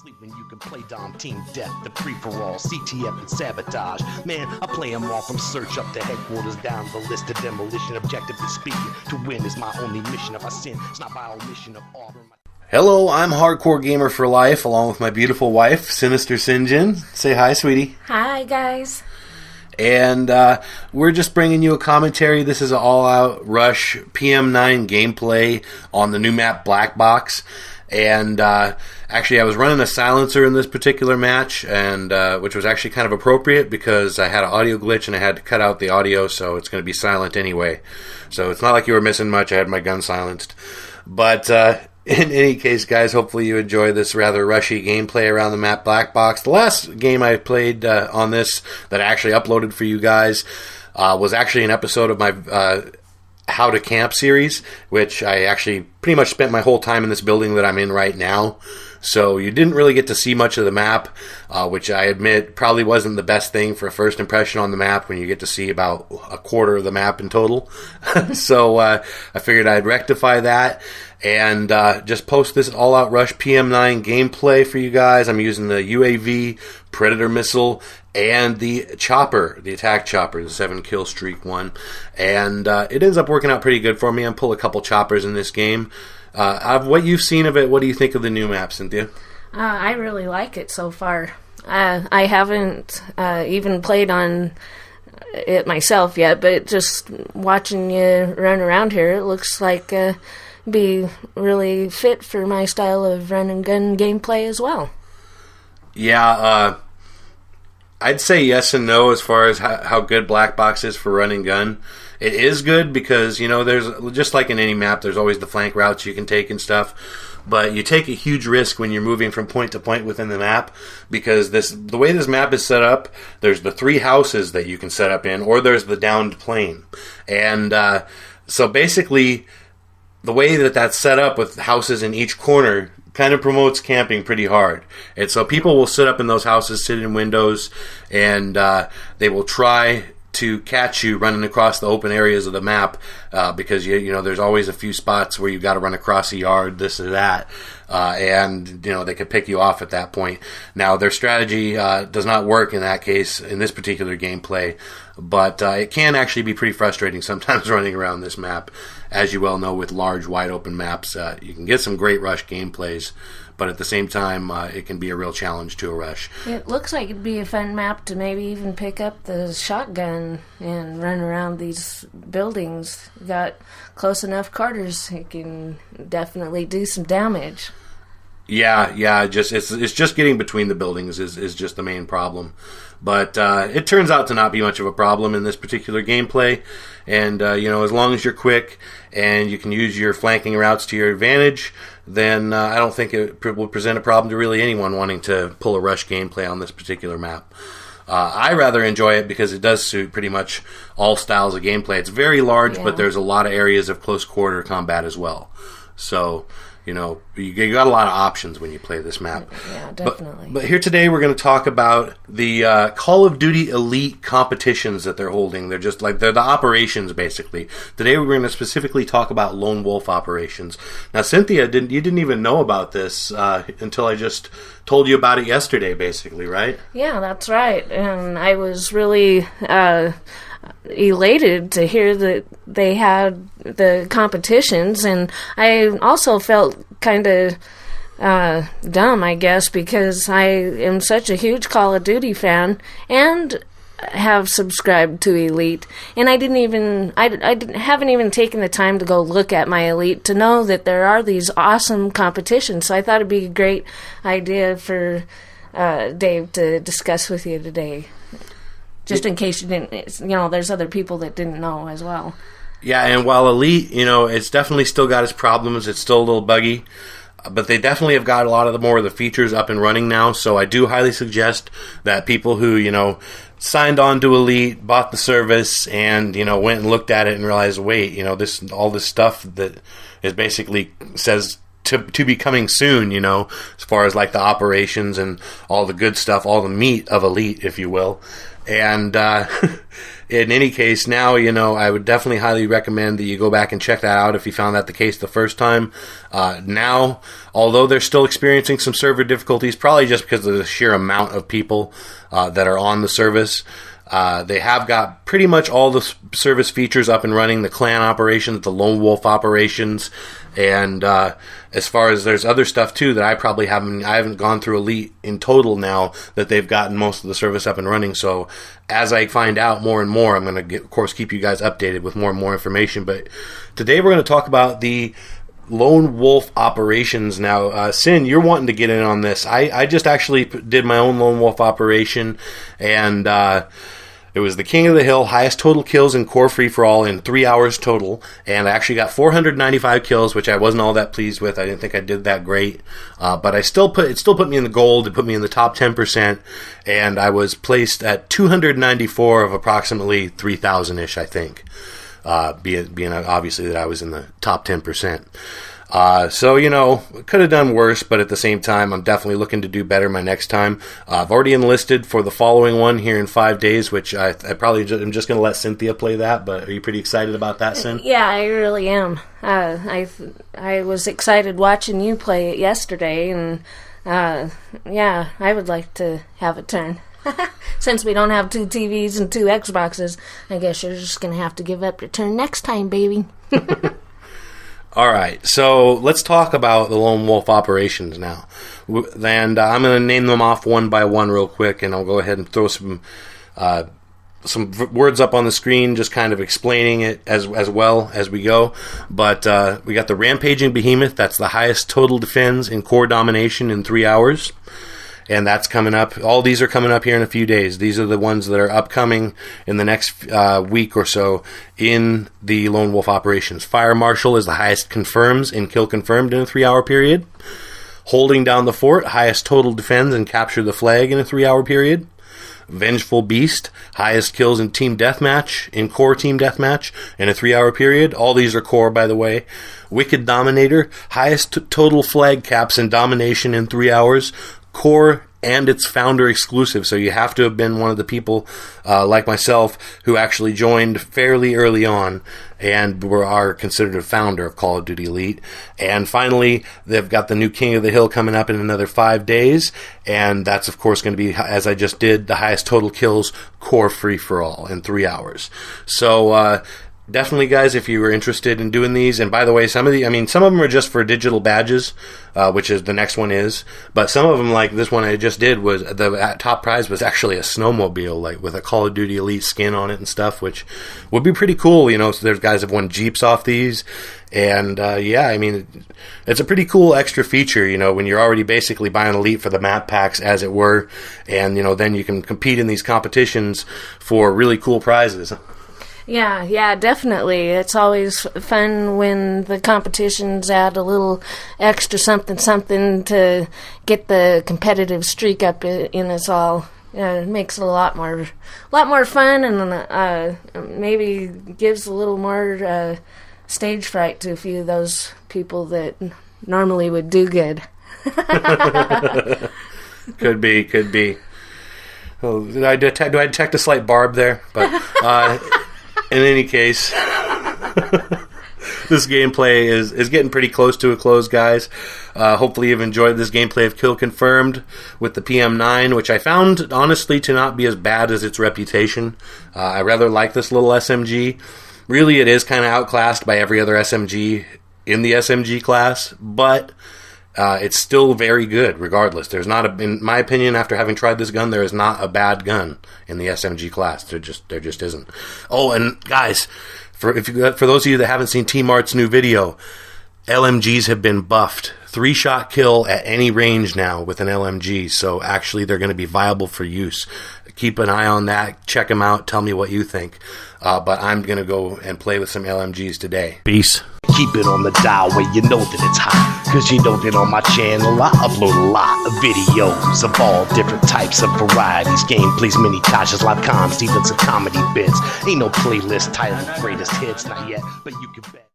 Sleep when you can play Dom Team Death, the free-for-all, CTF and Sabotage. Man, I play them all from search up to headquarters, down the list to demolition. Objectively speaking, to win is my only mission. If I sin, it's not by omission of Auburn. Hello, I'm Hardcore Gamer for Life, along with my beautiful wife, Sinister Sinjin. Say hi, sweetie. Hi, guys. And we're just bringing you a commentary. This is an all-out Rush PM-9 gameplay on the new map Black Box. And actually, I was running a silencer in this particular match, and which was actually kind of appropriate because I had an audio glitch and I had to cut out the audio, so it's going to be silent anyway. So it's not like you were missing much. I had my gun silenced. But in any case, guys, hopefully you enjoy this rather rushy gameplay around the map Black Box. The last game I played on this that I actually uploaded for you guys was actually an episode of my How to Camp series, which I actually pretty much spent my whole time in this building that I'm in right now. So you didn't really get to see much of the map, which I admit probably wasn't the best thing for a first impression on the map when you get to see about a quarter of the map in total. So I figured I'd rectify that and just post this all-out Rush PM-9 gameplay for you guys. I'm using the UAV, Predator missile, and the chopper, the attack chopper, the 7-kill streak one. And it ends up working out pretty good for me. I pull a couple choppers in this game. Out of what you've seen of it, what do you think of the new map, Cynthia? I really like it so far. I haven't even played on it myself yet, but just watching you run around here, it looks like be really fit for my style of run and gun gameplay as well. Yeah, I'd say yes and no as far as how good Black Box is for run and gun. It is good because, you know, there's just like in any map, there's always the flank routes you can take and stuff. But you take a huge risk when you're moving from point to point within the map because the way this map is set up, there's the 3 houses that you can set up in, or there's the downed plane. And so basically, the way that that's set up with houses in each corner kind of promotes camping pretty hard. And so people will sit up in those houses, sit in windows, and they will try to catch you running across the open areas of the map because you know there's always a few spots where you've got to run across a yard, this or that, and you know they could pick you off at that point. Now their strategy does not work in that case in this particular gameplay, but it can actually be pretty frustrating sometimes running around this map. As you well know, with large, wide open maps, you can get some great Rush gameplays, but at the same time, it can be a real challenge to a Rush. It looks like it'd be a fun map to maybe even pick up the shotgun and run around these buildings. Got close enough quarters, it can definitely do some damage. Yeah, it's just getting between the buildings is just the main problem. But it turns out to not be much of a problem in this particular gameplay. And, you know, as long as you're quick and you can use your flanking routes to your advantage, then I don't think it will present a problem to really anyone wanting to pull a Rush gameplay on this particular map. I rather enjoy it because it does suit pretty much all styles of gameplay. It's very large, but there's a lot of areas of close quarter combat as well. So, you know, you got a lot of options when you play this map. Yeah, definitely. But here today we're going to talk about the Call of Duty Elite competitions that they're holding. They're just like, they're the operations, basically. Today we're going to specifically talk about Lone Wolf operations. Now, Cynthia, you didn't even know about this until I just told you about it yesterday, basically, right? Yeah, that's right. And I was really elated to hear that they had the competitions, and I also felt kind of dumb, I guess, because I am such a huge Call of Duty fan and have subscribed to Elite, and I haven't even taken the time to go look at my Elite to know that there are these awesome competitions. So I thought it'd be a great idea for Dave to discuss with you today. Just in case you didn't, you know, there's other people that didn't know as well. Yeah, and while Elite, you know, it's definitely still got its problems. It's still a little buggy. But they definitely have got a lot of the more of the features up and running now. So I do highly suggest that people who, you know, signed on to Elite, bought the service, and, you know, went and looked at it and realized, wait, you know, all this stuff that is basically says to be coming soon, you know, as far as like the operations and all the good stuff, all the meat of Elite, if you will. And in any case, now, you know, I would definitely highly recommend that you go back and check that out if you found that the case the first time. Now, although they're still experiencing some server difficulties, probably just because of the sheer amount of people that are on the service, they have got pretty much all the service features up and running, the clan operations, the lone wolf operations, and as far as there's other stuff too that I haven't gone through Elite in total now that they've gotten most of the service up and running. So as I find out more and more, I'm going to of course keep you guys updated with more and more information. But today we're going to talk about the lone wolf operations. Now, Sin, you're wanting to get in on this. I just actually did my own lone wolf operation, and it was the King of the Hill, highest total kills in core free-for-all in 3 hours total, and I actually got 495 kills, which I wasn't all that pleased with. I didn't think I did that great, but it still put me in the gold. It put me in the top 10%, and I was placed at 294 of approximately 3,000-ish, I think, being obviously that I was in the top 10%. So, you know, could have done worse, but at the same time, I'm definitely looking to do better my next time. I've already enlisted for the following one here in 5 days, which I probably am just going to let Cynthia play that, but are you pretty excited about that, Sin? Yeah, I really am. I was excited watching you play it yesterday, and yeah, I would like to have a turn. Since we don't have 2 TVs and 2 Xboxes, I guess you're just going to have to give up your turn next time, baby. All right, so let's talk about the lone wolf operations now, and I'm going to name them off one by one real quick, and I'll go ahead and throw some words up on the screen, just kind of explaining it as well as we go. But we got the Rampaging Behemoth. That's the highest total defense in core domination in 3 hours. And that's coming up. All these are coming up here in a few days. These are the ones that are upcoming in the next week or so in the Lone Wolf operations. Fire Marshal is the highest confirms in kill confirmed in a 3 hour period. Holding down the fort, highest total defense and capture the flag in a 3 hour period. Vengeful Beast, highest kills in team deathmatch, in core team deathmatch, in a 3 hour period. All these are core, by the way. Wicked Dominator, highest total flag caps in domination in 3 hours. Core and its founder exclusive, so you have to have been one of the people like myself who actually joined fairly early on and are considered a founder of Call of Duty Elite. And finally, they've got the new King of the Hill coming up in another 5 days, and that's of course going to be, as I just did, the highest total kills core free-for-all in 3 hours. So definitely, guys, if you were interested in doing these, and by the way, some of them are just for digital badges, which is the next one is, but some of them, like this one I just did, was the top prize was actually a snowmobile, like with a Call of Duty Elite skin on it and stuff, which would be pretty cool, you know. So there's guys have won Jeeps off these, and yeah, I mean, it's a pretty cool extra feature, you know, when you're already basically buying Elite for the map packs, as it were, and, you know, then you can compete in these competitions for really cool prizes. Yeah, definitely. It's always fun when the competitions add a little extra something to get the competitive streak up in us all. It makes it a lot more fun, and maybe gives a little more stage fright to a few of those people that normally would do good. Could be. Oh, do I detect a slight barb there? But in any case, this gameplay is getting pretty close to a close, guys. Hopefully you've enjoyed this gameplay of Kill Confirmed with the PM-9, which I found, honestly, to not be as bad as its reputation. I rather like this little SMG. Really, it is kind of outclassed by every other SMG in the SMG class, but it's still very good regardless. There's not in my opinion, after having tried this gun, there is not a bad gun in the SMG class. There just isn't. Oh, and guys, for those of you that haven't seen T-Mart's new video, LMGs have been buffed. 3-shot kill at any range now with an LMG, so actually they're going to be viable for use. Keep an eye on that. Check them out. Tell me what you think. But I'm going to go and play with some LMGs today. Peace. Keep it on the dial where you know that it's hot. Cause you know that on my channel I upload a lot of videos of all different types of varieties. Gameplays, mini-tages, live comms, even some comedy bits. Ain't no playlist titled Greatest Hits, not yet, but you can bet.